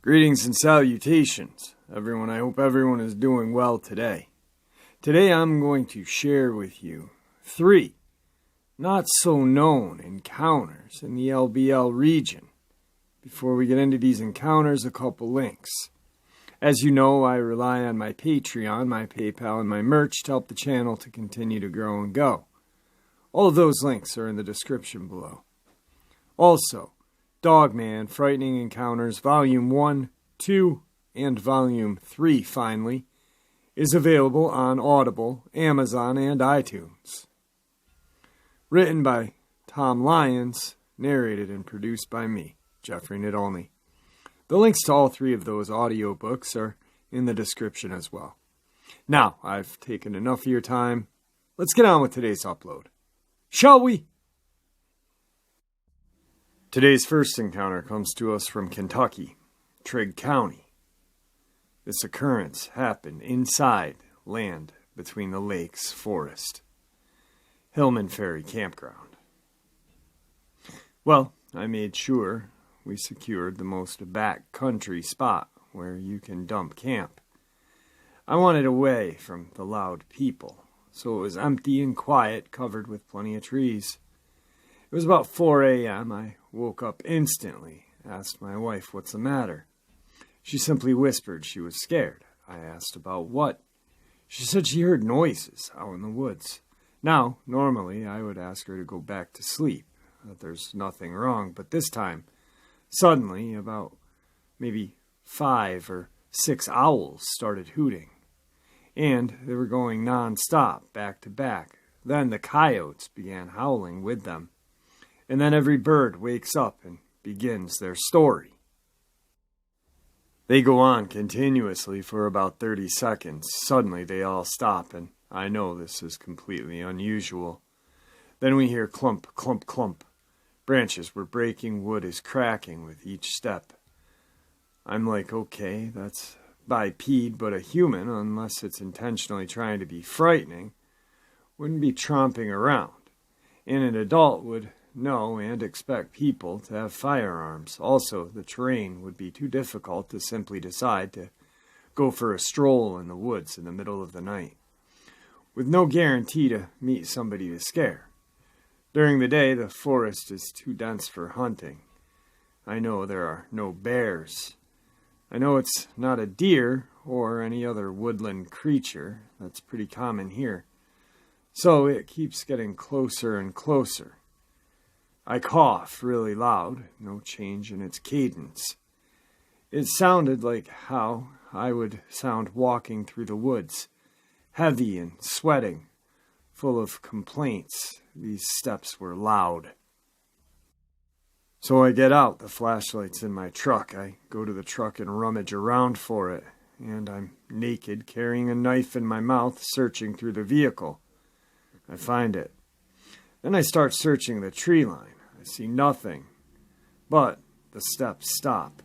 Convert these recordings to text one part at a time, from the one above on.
Greetings and salutations, everyone. I hope everyone is doing well today. Today I'm going to share with you 3 not-so-known encounters in the LBL region. Before we get into these encounters, a couple links. As you know, I rely on my Patreon, my PayPal, and my merch to help the channel to continue to grow and go. All of those links are in the description below. Also, Dogman, Frightening Encounters, Volume 1, 2, and Volume 3, finally, is available on Audible, Amazon, and iTunes. Written by Tom Lyons, narrated and produced by me, Jeffrey Nadolny. The links to all 3 of those audiobooks are in the description as well. Now, I've taken enough of your time. Let's get on with today's upload. Shall we? Today's first encounter comes to us from Kentucky, Trigg County. This occurrence happened inside land between the lakes forest. Hillman Ferry Campground. Well, I made sure we secured the most back-country spot where you can dump camp. I wanted away from the loud people, so it was empty and quiet, covered with plenty of trees. It was about 4 a.m. I woke up instantly, asked my wife what's the matter. She simply whispered she was scared. I asked about what. She said she heard noises out in the woods. Now, normally I would ask her to go back to sleep, that there's nothing wrong, but this time, suddenly, about maybe 5 or 6 owls started hooting. And they were going non-stop, back to back. Then the coyotes began howling with them. And then every bird wakes up and begins their story. They go on continuously for about 30 seconds. Suddenly they all stop, and I know this is completely unusual. Then we hear clump, clump, clump. Branches were breaking, wood is cracking with each step. I'm like, okay, that's biped, but a human, unless it's intentionally trying to be frightening, wouldn't be tromping around. And an adult would know and expect people to have firearms. Also, the terrain would be too difficult to simply decide to go for a stroll in the woods in the middle of the night, with no guarantee to meet somebody to scare. During the day, the forest is too dense for hunting. I know there are no bears. I know it's not a deer or any other woodland creature. That's pretty common here. So it keeps getting closer and closer. I cough really loud, no change in its cadence. It sounded like how I would sound walking through the woods, heavy and sweating, full of complaints. These steps were loud. So I get out, the flashlight's in my truck. I go to the truck and rummage around for it, and I'm naked, carrying a knife in my mouth, searching through the vehicle. I find it. Then I start searching the tree line. I see nothing, but the steps stop.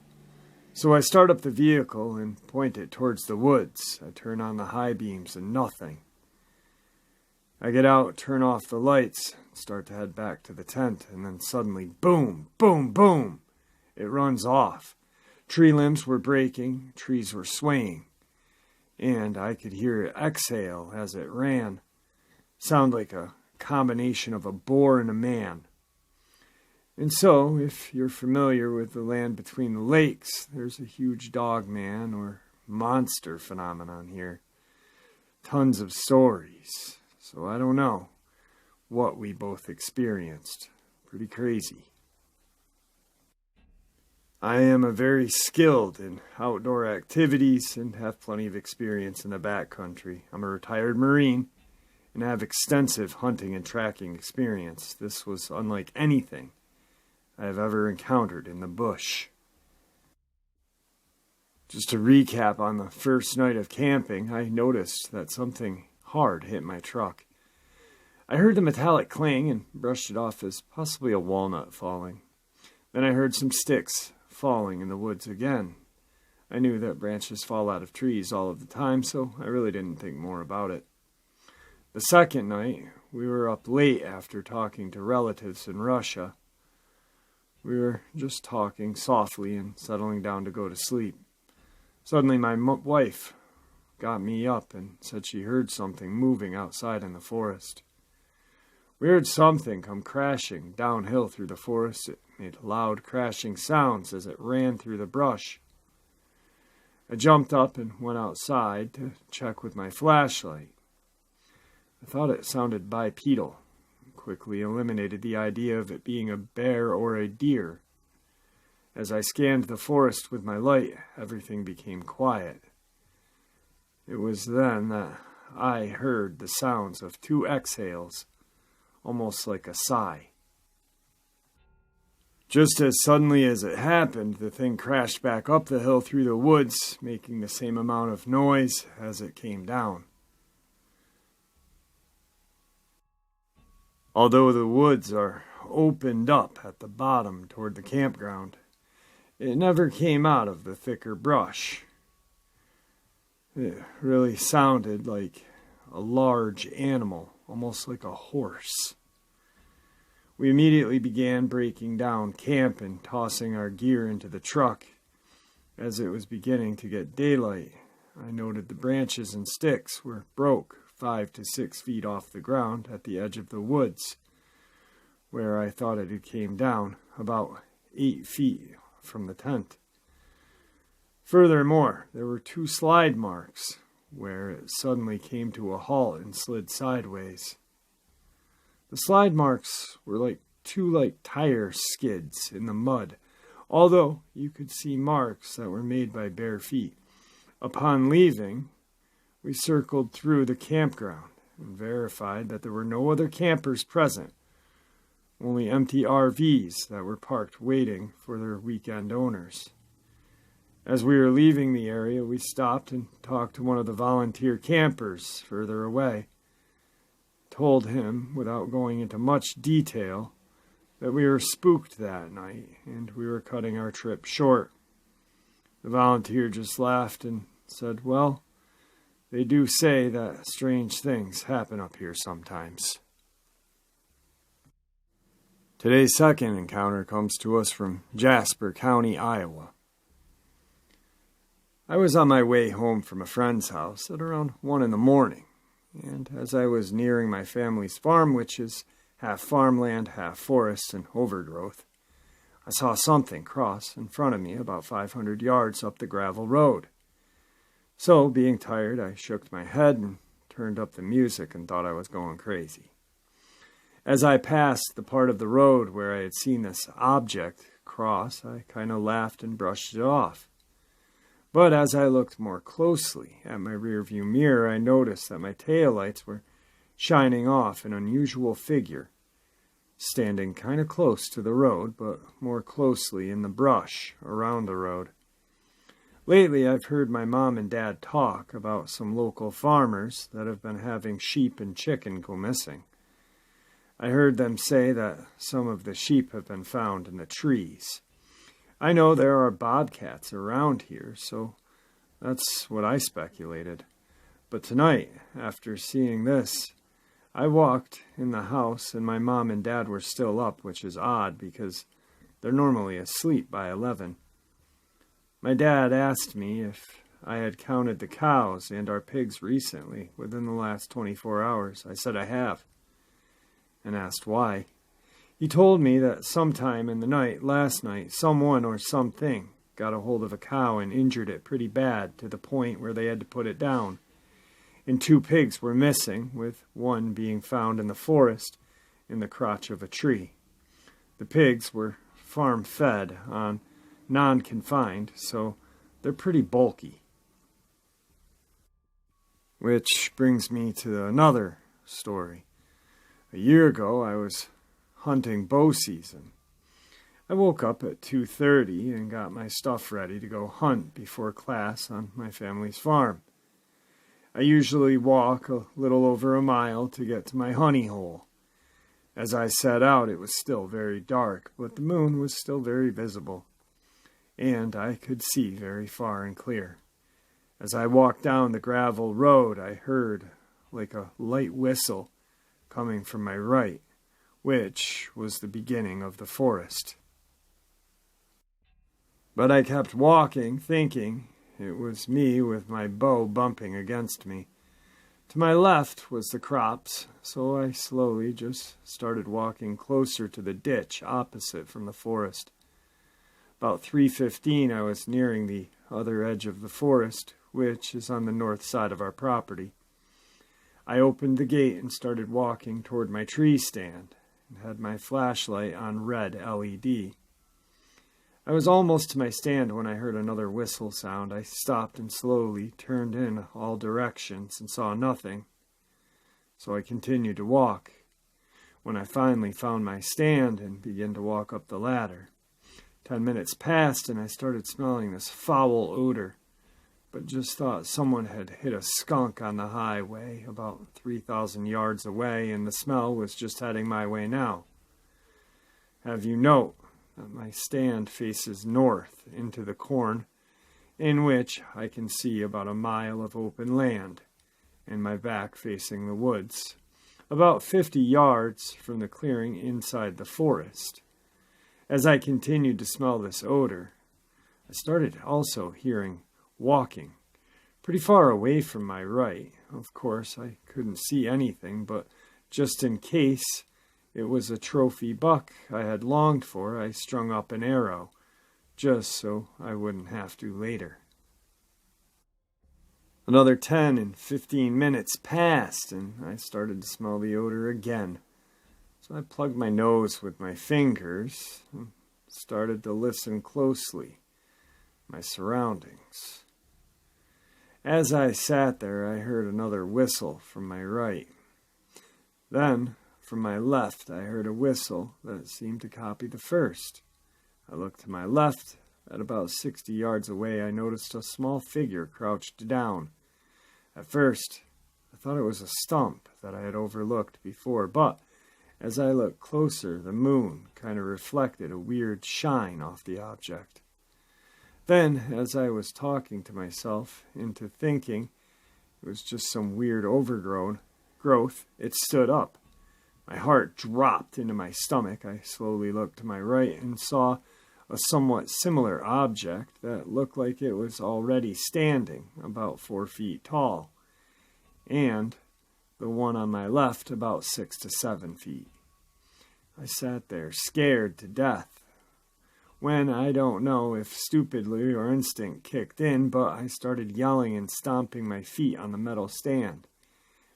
So I start up the vehicle and point it towards the woods. I turn on the high beams and nothing. I get out, turn off the lights, start to head back to the tent, and then suddenly, boom, boom, boom, it runs off. Tree limbs were breaking, trees were swaying, and I could hear it exhale as it ran. Sound like a combination of a boar and a man. And so, if you're familiar with the land between the lakes, there's a huge dogman or monster phenomenon here. Tons of stories. So I don't know what we both experienced. Pretty crazy. I am a very skilled in outdoor activities and have plenty of experience in the backcountry. I'm a retired Marine and have extensive hunting and tracking experience. This was unlike anything I have ever encountered in the bush. Just to recap on the first night of camping, I noticed that something hard hit my truck. I heard the metallic clang and brushed it off as possibly a walnut falling. Then I heard some sticks falling in the woods again. I knew that branches fall out of trees all of the time, so I really didn't think more about it. The second night, We were up late after talking to relatives in Russia. We were just talking softly and settling down to go to sleep. Suddenly my wife got me up and said she heard something moving outside in the forest. We heard something come crashing downhill through the forest. It made loud crashing sounds as it ran through the brush. I jumped up and went outside to check with my flashlight. I thought it sounded bipedal. Quickly eliminated the idea of it being a bear or a deer. As I scanned the forest with my light, everything became quiet. It was then that I heard the sounds of two exhales, almost like a sigh. Just as suddenly as it happened, the thing crashed back up the hill through the woods, making the same amount of noise as it came down. Although the woods are opened up at the bottom toward the campground, it never came out of the thicker brush. It really sounded like a large animal, almost like a horse. We immediately began breaking down camp and tossing our gear into the truck. As it was beginning to get daylight, I noted the branches and sticks were broke 5 to 6 feet off the ground at the edge of the woods, where I thought it had came down about 8 feet from the tent. Furthermore, there were 2 slide marks where it suddenly came to a halt and slid sideways. The slide marks were like 2 tire skids in the mud, although you could see marks that were made by bare feet. Upon leaving, we circled through the campground and verified that there were no other campers present, only empty RVs that were parked waiting for their weekend owners. As we were leaving the area, we stopped and talked to one of the volunteer campers further away. Told him, without going into much detail, that we were spooked that night and we were cutting our trip short. The volunteer just laughed and said, "Well, they do say that strange things happen up here sometimes." Today's second encounter comes to us from Jasper County, Iowa. I was on my way home from a friend's house at around 1 in the morning, and as I was nearing my family's farm, which is half farmland, half forest and overgrowth, I saw something cross in front of me about 500 yards up the gravel road. So, being tired, I shook my head and turned up the music and thought I was going crazy. As I passed the part of the road where I had seen this object cross, I kind of laughed and brushed it off. But as I looked more closely at my rearview mirror, I noticed that my taillights were shining off an unusual figure, standing kind of close to the road, but more closely in the brush around the road. Lately, I've heard my mom and dad talk about some local farmers that have been having sheep and chicken go missing. I heard them say that some of the sheep have been found in the trees. I know there are bobcats around here, so that's what I speculated. But tonight, after seeing this, I walked in the house and my mom and dad were still up, which is odd because they're normally asleep by 11. My dad asked me if I had counted the cows and our pigs recently, within the last 24 hours. I said I have, and asked why. He told me that sometime in the night, last night, someone or something got a hold of a cow and injured it pretty bad to the point where they had to put it down. And 2 pigs were missing, with one being found in the forest in the crotch of a tree. The pigs were farm-fed on non-confined, so they're pretty bulky. Which brings me to another story. A year ago, I was hunting bow season. I woke up at 2:30 and got my stuff ready to go hunt before class on my family's farm. I usually walk a little over a mile to get to my honey hole. As I set out, it was still very dark, but the moon was still very visible, and I could see very far and clear. As I walked down the gravel road, I heard like a light whistle coming from my right, which was the beginning of the forest. But I kept walking, thinking it was me with my bow bumping against me. To my left was the crops, so I slowly just started walking closer to the ditch opposite from the forest. About 3:15 I was nearing the other edge of the forest, which is on the north side of our property. I opened the gate and started walking toward my tree stand and had my flashlight on red LED. I was almost to my stand when I heard another whistle sound. I stopped and slowly turned in all directions and saw nothing, so I continued to walk. When I finally found my stand and began to walk up the ladder, 10 minutes passed and I started smelling this foul odor, but just thought someone had hit a skunk on the highway about 3,000 yards away, and the smell was just heading my way now. Have you note that my stand faces north into the corn, in which I can see about a mile of open land, and my back facing the woods, about 50 yards from the clearing inside the forest. As I continued to smell this odor, I started also hearing walking, pretty far away from my right. Of course, I couldn't see anything, but just in case it was a trophy buck I had longed for, I strung up an arrow, just so I wouldn't have to later. Another 10 and 15 minutes passed, and I started to smell the odor again. So I plugged my nose with my fingers and started to listen closely, my surroundings. As I sat there, I heard another whistle from my right. Then, from my left, I heard a whistle that seemed to copy the first. I looked to my left. At about 60 yards away, I noticed a small figure crouched down. At first, I thought it was a stump that I had overlooked before, but as I looked closer, the moon kind of reflected a weird shine off the object. Then, as I was talking to myself into thinking it was just some weird growth, it stood up. My heart dropped into my stomach. I slowly looked to my right and saw a somewhat similar object that looked like it was already standing, about 4 feet tall, and the one on my left about 6 to 7 feet. I sat there, scared to death, when I don't know if stupidly or instinct kicked in, but I started yelling and stomping my feet on the metal stand,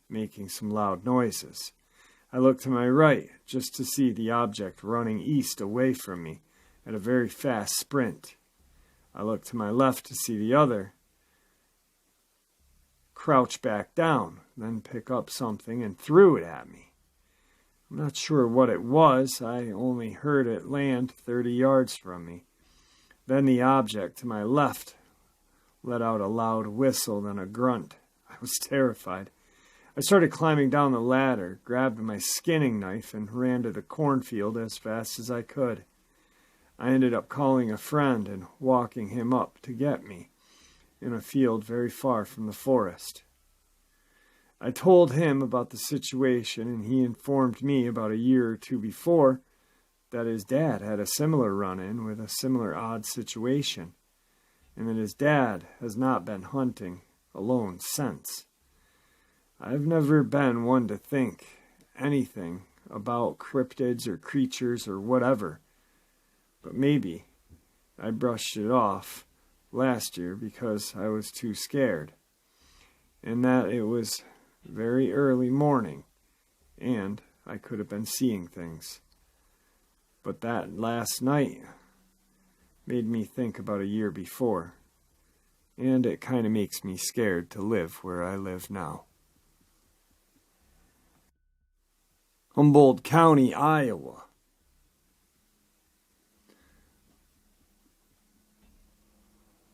making some loud noises. I looked to my right just to see the object running east away from me at a very fast sprint. I looked to my left to see the other crouch back down, then pick up something and threw it at me. I'm not sure what it was. I only heard it land 30 yards from me. Then the object to my left let out a loud whistle, then a grunt. I was terrified. I started climbing down the ladder, grabbed my skinning knife, and ran to the cornfield as fast as I could. I ended up calling a friend and walking him up to get me, in a field very far from the forest. I told him about the situation, and he informed me about a year or two before that his dad had a similar run-in with a similar odd situation, and that his dad has not been hunting alone since. I've never been one to think anything about cryptids or creatures or whatever, but maybe I brushed it off last year because I was too scared, and that it was very early morning, and I could have been seeing things. But that last night made me think about a year before, and it kind of makes me scared to live where I live now. Humboldt County, Iowa.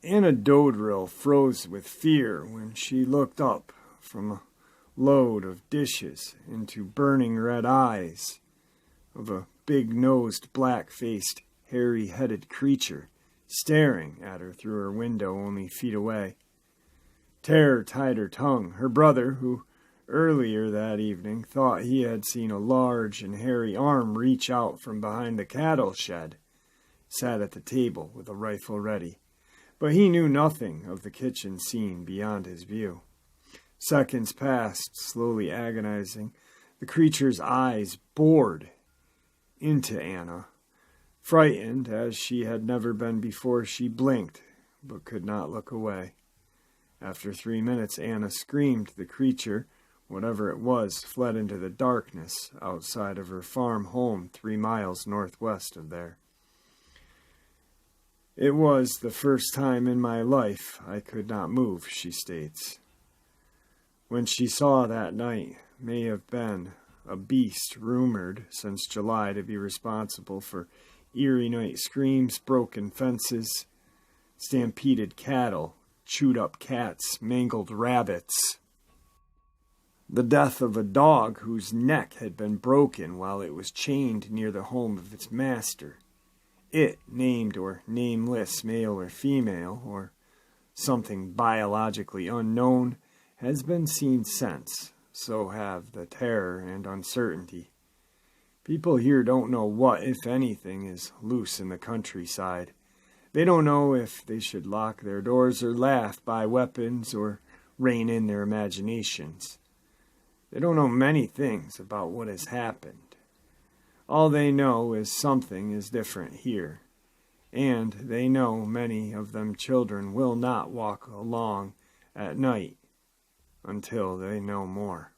Anna Dodrill froze with fear when she looked up from a load of dishes into burning red eyes of a big-nosed, black-faced, hairy-headed creature staring at her through her window only feet away. Terror tied her tongue. Her brother, who earlier that evening, thought he had seen a large and hairy arm reach out from behind the cattle shed, sat at the table with a rifle ready. But he knew nothing of the kitchen scene beyond his view. Seconds passed, slowly agonizing. The creature's eyes bored into Anna. Frightened, as she had never been before, she blinked, but could not look away. After 3 minutes, Anna screamed. The creature, whatever it was, fled into the darkness outside of her farm home 3 miles northwest of there. It was the first time in my life I could not move, she states. When she saw that night may have been a beast rumored since July to be responsible for eerie night screams, broken fences, stampeded cattle, chewed up cats, mangled rabbits. The death of a dog whose neck had been broken while it was chained near the home of its master. It, named or nameless, male or female, or something biologically unknown, has been seen since. So have the terror and uncertainty. People here don't know what, if anything, is loose in the countryside. They don't know if they should lock their doors or laugh, buy weapons, or rein in their imaginations. They don't know many things about what has happened. All they know is something is different here, and they know many of them children will not walk along at night until they know more.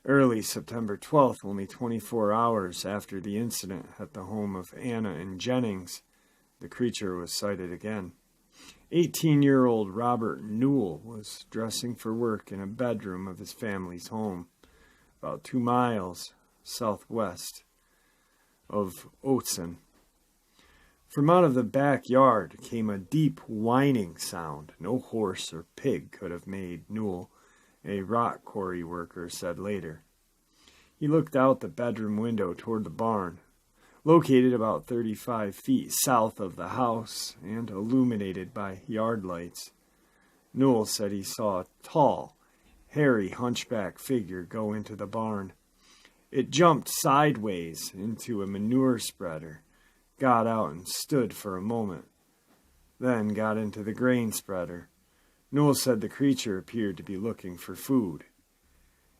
Early September 12th, only 24 hours after the incident at the home of Anna and Jennings, the creature was sighted again. 18-year-old Robert Newell was dressing for work in a bedroom of his family's home, about 2 miles southwest of Oatson. From out of the backyard came a deep whining sound. No horse or pig could have made, Newell, a rock quarry worker, said later. He looked out the bedroom window toward the barn, located about 35 feet south of the house and illuminated by yard lights. Newell said he saw a tall, hairy, hunchback figure go into the barn. It jumped sideways into a manure spreader, got out and stood for a moment, then got into the grain spreader. Newell said the creature appeared to be looking for food.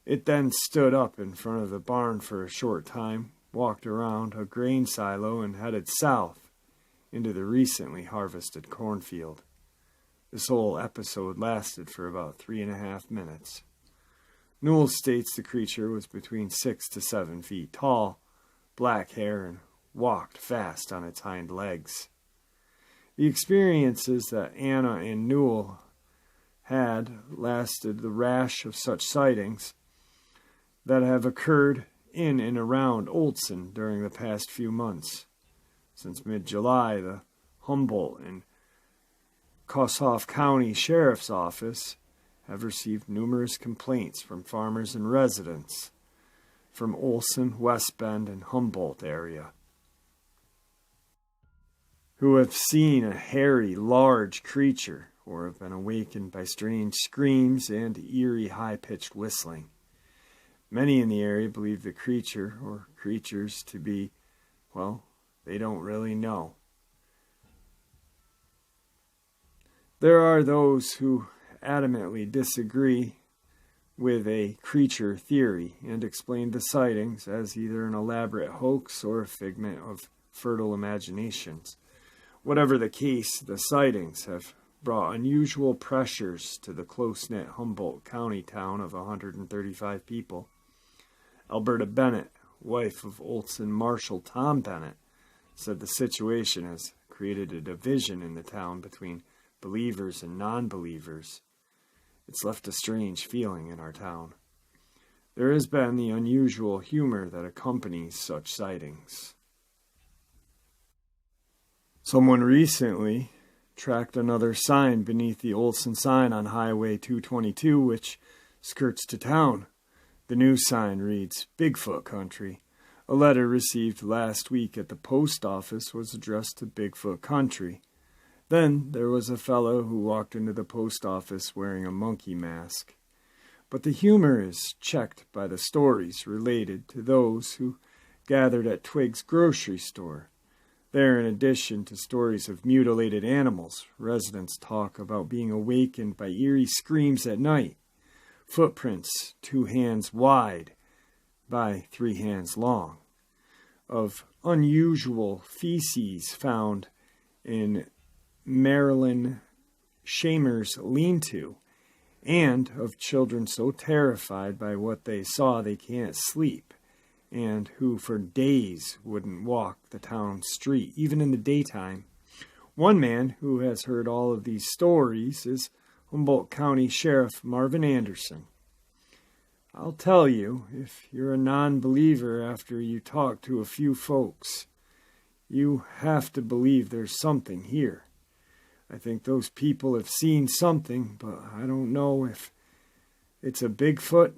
It then stood up in front of the barn for a short time, walked around a grain silo, and headed south into the recently harvested cornfield. This whole episode lasted for about 3.5 minutes. Newell states the creature was between 6 to 7 feet tall, black hair, and walked fast on its hind legs. The experiences that Anna and Newell had lasted the rash of such sightings that have occurred in and around Oatson during the past few months. Since mid-July, the Humboldt and Kossuth County Sheriff's Office have received numerous complaints from farmers and residents from Oatson, West Bend, and Humboldt area, who have seen a hairy, large creature or have been awakened by strange screams and eerie, high-pitched whistling. Many in the area believe the creature or creatures to be, well, they don't really know. There are those who adamantly disagree with a creature theory and explain the sightings as either an elaborate hoax or a figment of fertile imaginations. Whatever the case, the sightings have brought unusual pressures to the close-knit Humboldt County town of 135 people. Alberta Bennett, wife of Oatson Marshal Tom Bennett, said the situation has created a division in the town between believers and non-believers. It's left a strange feeling in our town. There has been the unusual humor that accompanies such sightings. Someone recently tracked another sign beneath the Oatson sign on Highway 222, which skirts to town. The new sign reads, Bigfoot Country. A letter received last week at the post office was addressed to Bigfoot Country. Then there was a fellow who walked into the post office wearing a monkey mask. but the humor is checked by the stories related to those who gathered at Twig's grocery store. There, in addition to stories of mutilated animals, residents talk about being awakened by eerie screams at night, footprints 2 hands wide by 3 hands long, of unusual feces found in Marilyn Shamer's lean-to, and of children so terrified by what they saw they can't sleep, and who for days wouldn't walk the town street, even in the daytime. One man who has heard all of these stories is Humboldt County Sheriff Marvin Anderson. I'll tell you, if you're a non-believer after you talk to a few folks, you have to believe there's something here. I think those people have seen something, but I don't know if it's a Bigfoot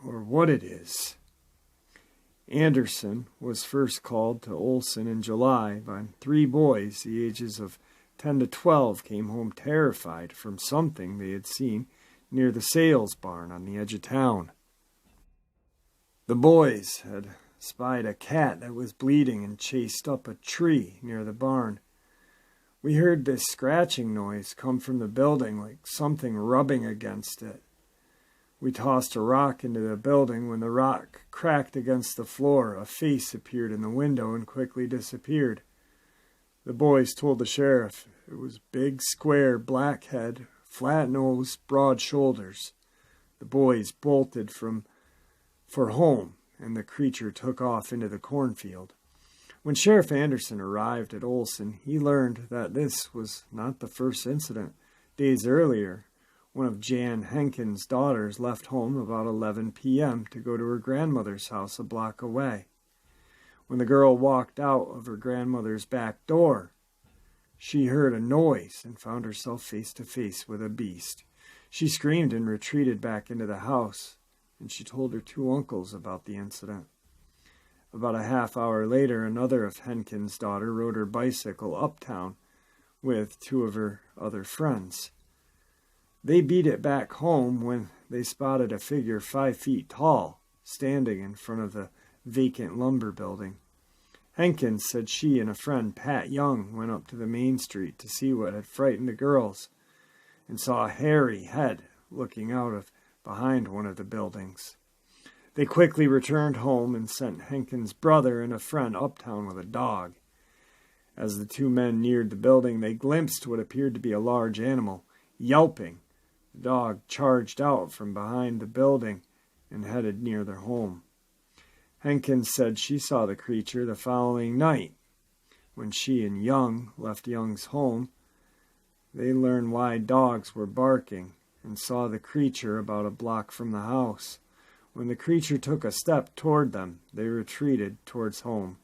or what it is. Anderson was first called to Olson in July when 3 boys, the ages of 10 to 12, came home terrified from something they had seen near the sales barn on the edge of town. The boys had spied a cat that was bleeding and chased up a tree near the barn. We heard this scratching noise come from the building like something rubbing against it. We tossed a rock into the building. When the rock cracked against the floor, a face appeared in the window and quickly disappeared. The boys told the sheriff it was big, square, black head, flat nose, broad shoulders. The boys bolted for home, and the creature took off into the cornfield. When Sheriff Anderson arrived at Olson, he learned that this was not the first incident. Days earlier, one of Jan Henkin's daughters left home about 11 p.m. to go to her grandmother's house a block away. When the girl walked out of her grandmother's back door, she heard a noise and found herself face to face with a beast. She screamed and retreated back into the house, and she told her 2 uncles about the incident. About a half hour later, another of Henkin's daughter rode her bicycle uptown with 2 of her other friends. They beat it back home when they spotted a figure 5 feet tall standing in front of the vacant lumber building. Henkins said she and a friend, Pat Young, went up to the main street to see what had frightened the girls and saw a hairy head looking out of behind one of the buildings. They quickly returned home and sent Henkin's brother and a friend uptown with a dog. As the 2 men neared the building, they glimpsed what appeared to be a large animal. Yelping, the dog charged out from behind the building and headed near their home. Henkins said she saw the creature the following night. When she and Young left Young's home, they learned why dogs were barking and saw the creature about a block from the house. When the creature took a step toward them, they retreated towards home.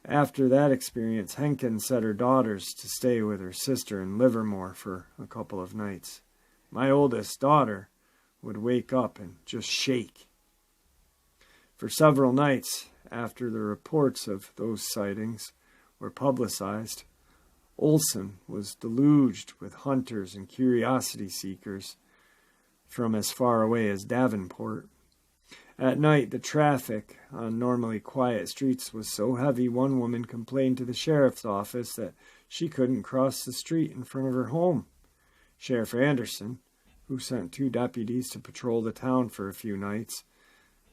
After that experience, Henkin set her daughters to stay with her sister in Livermore for a couple of nights. My oldest daughter would wake up and just shake. For several nights after the reports of those sightings were publicized, Olson was deluged with hunters and curiosity seekers from as far away as Davenport. At night, the traffic on normally quiet streets was so heavy, one woman complained to the sheriff's office that she couldn't cross the street in front of her home. Sheriff Anderson, who sent 2 deputies to patrol the town for a few nights,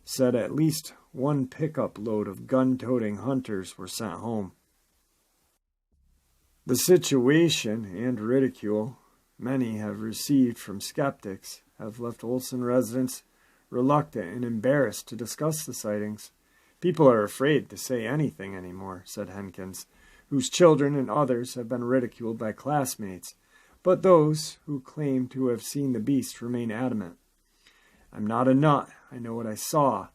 said at least 1 pickup load of gun-toting hunters were sent home. The situation and ridicule many have received from skeptics have left Olson residents reluctant and embarrassed to discuss the sightings. People are afraid to say anything anymore, said Henkins, whose children and others have been ridiculed by classmates, but those who claim to have seen the beast remain adamant. I'm not a nut. I know what I saw.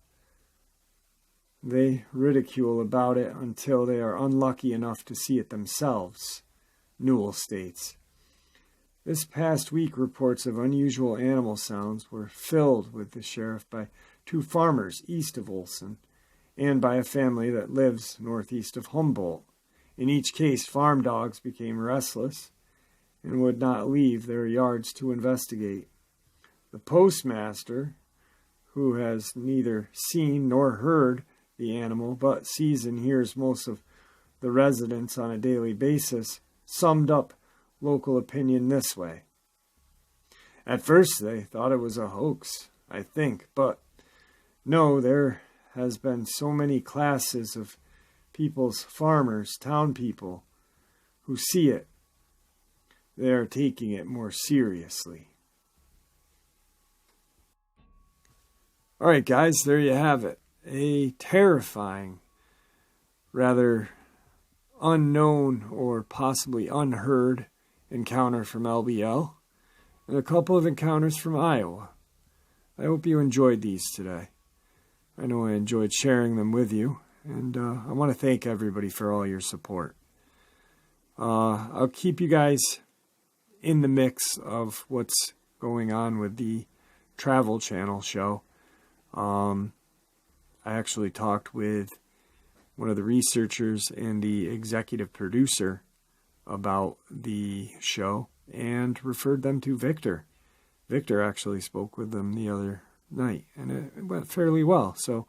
They ridicule about it until they are unlucky enough to see it themselves, Newell states. This past week, reports of unusual animal sounds were filled with the sheriff by 2 farmers east of Olson and by a family that lives northeast of Humboldt. In each case, farm dogs became restless and would not leave their yards to investigate. The postmaster, who has neither seen nor heard the animal, but sees and hears most of the residents on a daily basis, summed up local opinion this way. At first they thought it was a hoax, I think, but no, there has been so many classes of people's farmers, town people, who see it. They are taking it more seriously. All right, guys, there you have it. A terrifying, rather unknown or possibly unheard encounter from LBL, and a couple of encounters from Iowa. I hope you enjoyed these today. I know I enjoyed sharing them with you, and I want to thank everybody for all your support. I'll keep you guys in the mix of what's going on with the Travel Channel show. I actually talked with one of the researchers and the executive producer about the show and referred them to Victor. Victor actually spoke with them the other night, and it went fairly well. So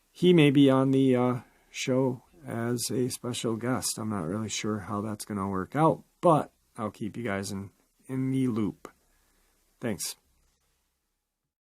he may be on the show as a special guest. I'm not really sure how that's going to work out, but I'll keep you guys in the loop. Thanks.